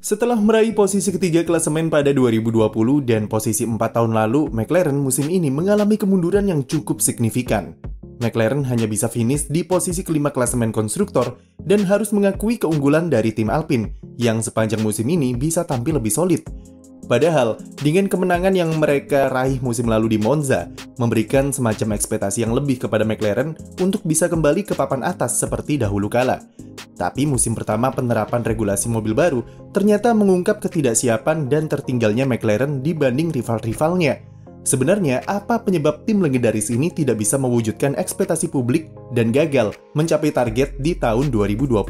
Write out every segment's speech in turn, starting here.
Setelah meraih posisi ketiga klasemen pada 2020 dan posisi 4 tahun lalu, McLaren musim ini mengalami kemunduran yang cukup signifikan. McLaren hanya bisa finish di posisi kelima klasemen konstruktor dan harus mengakui keunggulan dari tim Alpine yang sepanjang musim ini bisa tampil lebih solid. Padahal, dengan kemenangan yang mereka raih musim lalu di Monza, memberikan semacam ekspektasi yang lebih kepada McLaren untuk bisa kembali ke papan atas seperti dahulu kala. Tapi musim pertama penerapan regulasi mobil baru ternyata mengungkap ketidaksiapan dan tertinggalnya McLaren dibanding rival-rivalnya. Sebenarnya, apa penyebab tim legendaris ini tidak bisa mewujudkan ekspektasi publik dan gagal mencapai target di tahun 2022?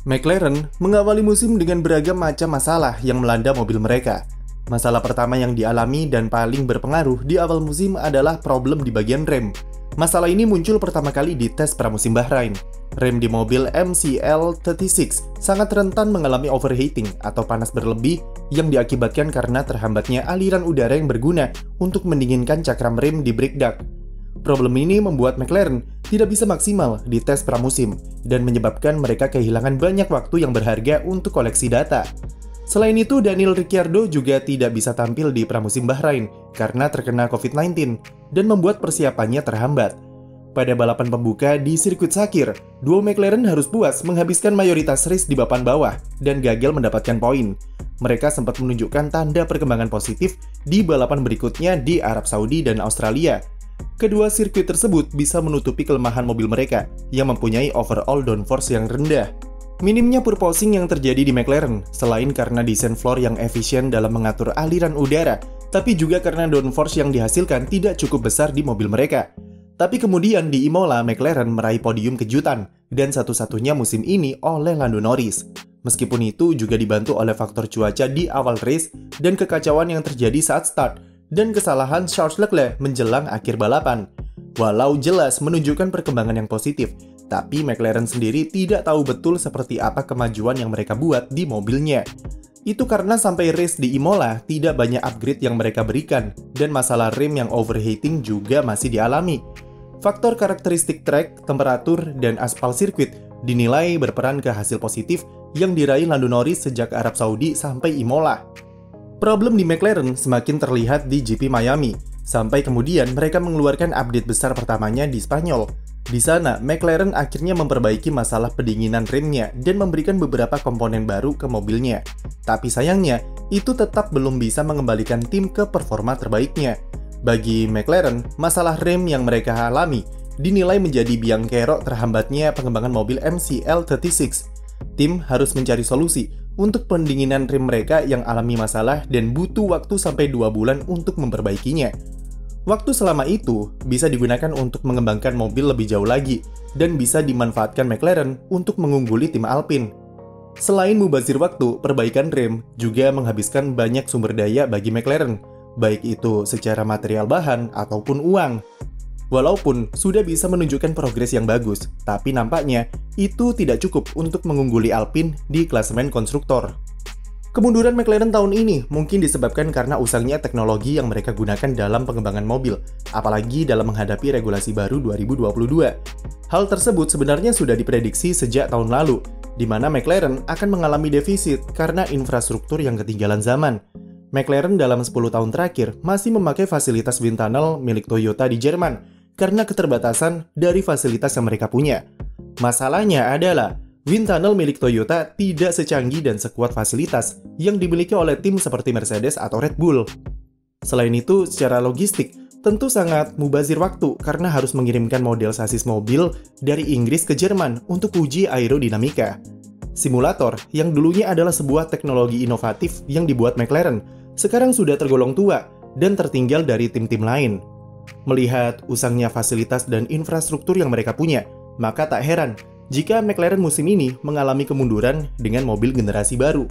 McLaren mengawali musim dengan beragam macam masalah yang melanda mobil mereka. Masalah pertama yang dialami dan paling berpengaruh di awal musim adalah problem di bagian rem. Masalah ini muncul pertama kali di tes pramusim Bahrain. Rem di mobil MCL36 sangat rentan mengalami overheating atau panas berlebih yang diakibatkan karena terhambatnya aliran udara yang berguna untuk mendinginkan cakram rem di brake duct. Problem ini membuat McLaren tidak bisa maksimal di tes pramusim dan menyebabkan mereka kehilangan banyak waktu yang berharga untuk koleksi data. Selain itu, Daniel Ricciardo juga tidak bisa tampil di pramusim Bahrain karena terkena COVID-19 dan membuat persiapannya terhambat. Pada balapan pembuka di sirkuit Sakir, duo McLaren harus puas menghabiskan mayoritas race di papan bawah dan gagal mendapatkan poin. Mereka sempat menunjukkan tanda perkembangan positif di balapan berikutnya di Arab Saudi dan Australia. Kedua sirkuit tersebut bisa menutupi kelemahan mobil mereka yang mempunyai overall downforce yang rendah. Minimnya purposing yang terjadi di McLaren selain karena desain floor yang efisien dalam mengatur aliran udara, tapi juga karena downforce yang dihasilkan tidak cukup besar di mobil mereka. Tapi kemudian di Imola, McLaren meraih podium kejutan dan satu-satunya musim ini oleh Lando Norris. Meskipun itu juga dibantu oleh faktor cuaca di awal race dan kekacauan yang terjadi saat start dan kesalahan Charles Leclerc menjelang akhir balapan. Walau jelas menunjukkan perkembangan yang positif, tapi McLaren sendiri tidak tahu betul seperti apa kemajuan yang mereka buat di mobilnya. Itu karena sampai race di Imola tidak banyak upgrade yang mereka berikan, dan masalah rem yang overheating juga masih dialami. Faktor karakteristik track, temperatur, dan aspal sirkuit dinilai berperan ke hasil positif yang diraih Lando Norris sejak Arab Saudi sampai Imola. Problem di McLaren semakin terlihat di GP Miami, sampai kemudian mereka mengeluarkan update besar pertamanya di Spanyol. Di sana, McLaren akhirnya memperbaiki masalah pendinginan remnya dan memberikan beberapa komponen baru ke mobilnya. Tapi sayangnya, itu tetap belum bisa mengembalikan tim ke performa terbaiknya. Bagi McLaren, masalah rem yang mereka alami dinilai menjadi biang kerok terhambatnya pengembangan mobil MCL36. Tim harus mencari solusi untuk pendinginan rem mereka yang alami masalah dan butuh waktu sampai 2 bulan untuk memperbaikinya. Waktu selama itu bisa digunakan untuk mengembangkan mobil lebih jauh lagi dan bisa dimanfaatkan McLaren untuk mengungguli tim Alpine. Selain mubazir waktu, perbaikan rem juga menghabiskan banyak sumber daya bagi McLaren, baik itu secara material bahan ataupun uang. Walaupun sudah bisa menunjukkan progres yang bagus, tapi nampaknya itu tidak cukup untuk mengungguli Alpine di klasemen konstruktor. Kemunduran McLaren tahun ini mungkin disebabkan karena usangnya teknologi yang mereka gunakan dalam pengembangan mobil, apalagi dalam menghadapi regulasi baru 2022. Hal tersebut sebenarnya sudah diprediksi sejak tahun lalu, di mana McLaren akan mengalami defisit karena infrastruktur yang ketinggalan zaman. McLaren dalam 10 tahun terakhir masih memakai fasilitas wind tunnel milik Toyota di Jerman, karena keterbatasan dari fasilitas yang mereka punya. Masalahnya adalah, wind tunnel milik Toyota tidak secanggih dan sekuat fasilitas yang dimiliki oleh tim seperti Mercedes atau Red Bull. Selain itu, secara logistik, tentu sangat mubazir waktu karena harus mengirimkan model sasis mobil dari Inggris ke Jerman untuk uji aerodinamika. Simulator, yang dulunya adalah sebuah teknologi inovatif yang dibuat McLaren, sekarang sudah tergolong tua dan tertinggal dari tim-tim lain. Melihat usangnya fasilitas dan infrastruktur yang mereka punya, maka tak heran jika McLaren musim ini mengalami kemunduran dengan mobil generasi baru.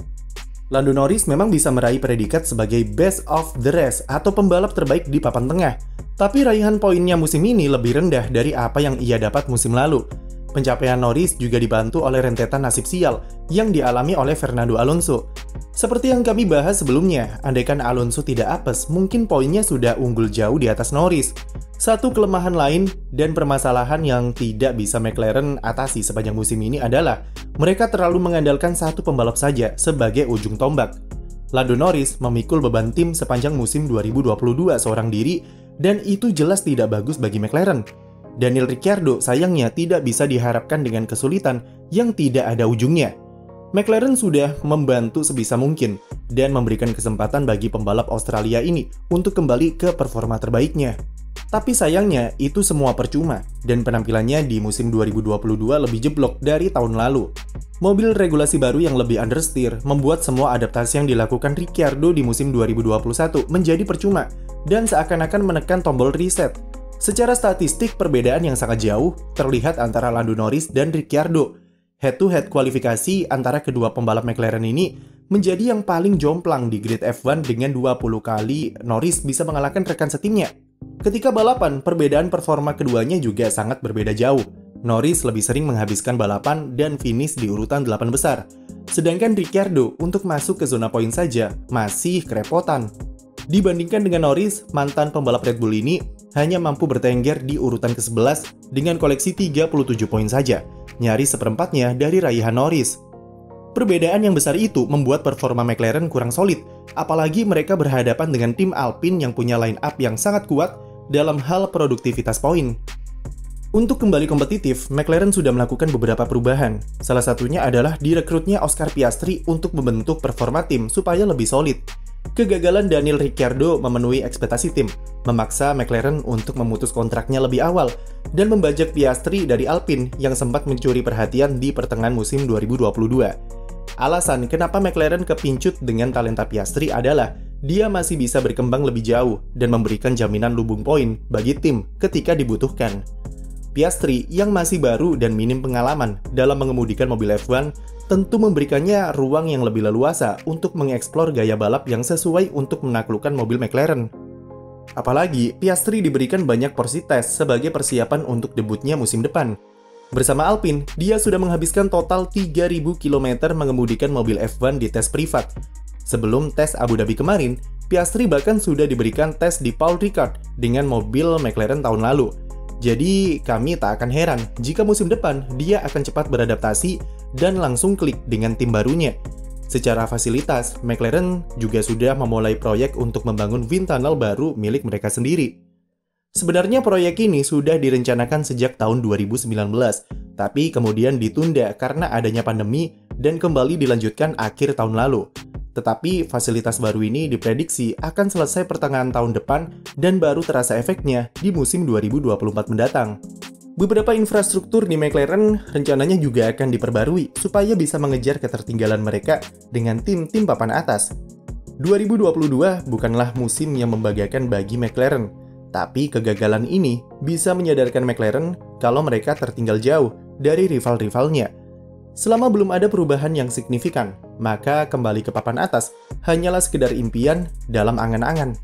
Lando Norris memang bisa meraih predikat sebagai best of the rest atau pembalap terbaik di papan tengah, tapi raihan poinnya musim ini lebih rendah dari apa yang ia dapat musim lalu. Pencapaian Norris juga dibantu oleh rentetan nasib sial yang dialami oleh Fernando Alonso. Seperti yang kami bahas sebelumnya, andaikan Alonso tidak apes, mungkin poinnya sudah unggul jauh di atas Norris. Satu kelemahan lain dan permasalahan yang tidak bisa McLaren atasi sepanjang musim ini adalah mereka terlalu mengandalkan satu pembalap saja sebagai ujung tombak. Lando Norris memikul beban tim sepanjang musim 2022 seorang diri, dan itu jelas tidak bagus bagi McLaren. Daniel Ricciardo sayangnya tidak bisa diharapkan dengan kesulitan yang tidak ada ujungnya. McLaren sudah membantu sebisa mungkin dan memberikan kesempatan bagi pembalap Australia ini untuk kembali ke performa terbaiknya. Tapi sayangnya itu semua percuma dan penampilannya di musim 2022 lebih jeblok dari tahun lalu. Mobil regulasi baru yang lebih understeer membuat semua adaptasi yang dilakukan Ricciardo di musim 2021 menjadi percuma dan seakan-akan menekan tombol reset. Secara statistik, perbedaan yang sangat jauh terlihat antara Lando Norris dan Ricciardo. Head-to-head kualifikasi antara kedua pembalap McLaren ini menjadi yang paling jomplang di grid F1 dengan 20 kali Norris bisa mengalahkan rekan setimnya. Ketika balapan, perbedaan performa keduanya juga sangat berbeda jauh. Norris lebih sering menghabiskan balapan dan finish di urutan 8 besar. Sedangkan Ricciardo untuk masuk ke zona poin saja masih kerepotan. Dibandingkan dengan Norris, mantan pembalap Red Bull ini hanya mampu bertengger di urutan ke-11 dengan koleksi 37 poin saja, nyaris seperempatnya dari raihan Norris. Perbedaan yang besar itu membuat performa McLaren kurang solid, apalagi mereka berhadapan dengan tim Alpine yang punya line up yang sangat kuat dalam hal produktivitas poin. Untuk kembali kompetitif, McLaren sudah melakukan beberapa perubahan. Salah satunya adalah direkrutnya Oscar Piastri untuk membentuk performa tim supaya lebih solid. Kegagalan Daniel Ricciardo memenuhi ekspektasi tim, memaksa McLaren untuk memutus kontraknya lebih awal, dan membajak Piastri dari Alpine yang sempat mencuri perhatian di pertengahan musim 2022. Alasan kenapa McLaren kepincut dengan talenta Piastri adalah dia masih bisa berkembang lebih jauh dan memberikan jaminan lumbung poin bagi tim ketika dibutuhkan. Piastri yang masih baru dan minim pengalaman dalam mengemudikan mobil F1 tentu memberikannya ruang yang lebih leluasa untuk mengeksplor gaya balap yang sesuai untuk menaklukkan mobil McLaren. Apalagi, Piastri diberikan banyak porsi tes sebagai persiapan untuk debutnya musim depan. Bersama Alpine, dia sudah menghabiskan total 3.000 km mengemudikan mobil F1 di tes privat. Sebelum tes Abu Dhabi kemarin, Piastri bahkan sudah diberikan tes di Paul Ricard dengan mobil McLaren tahun lalu. Jadi, kami tak akan heran jika musim depan dia akan cepat beradaptasi dan langsung klik dengan tim barunya. Secara fasilitas, McLaren juga sudah memulai proyek untuk membangun wind tunnel baru milik mereka sendiri. Sebenarnya proyek ini sudah direncanakan sejak tahun 2019, tapi kemudian ditunda karena adanya pandemi dan kembali dilanjutkan akhir tahun lalu. Tetapi fasilitas baru ini diprediksi akan selesai pertengahan tahun depan dan baru terasa efeknya di musim 2024 mendatang. Beberapa infrastruktur di McLaren rencananya juga akan diperbarui supaya bisa mengejar ketertinggalan mereka dengan tim-tim papan atas. 2022 bukanlah musim yang membanggakan bagi McLaren, tapi kegagalan ini bisa menyadarkan McLaren kalau mereka tertinggal jauh dari rival-rivalnya. Selama belum ada perubahan yang signifikan, maka kembali ke papan atas hanyalah sekedar impian dalam angan-angan.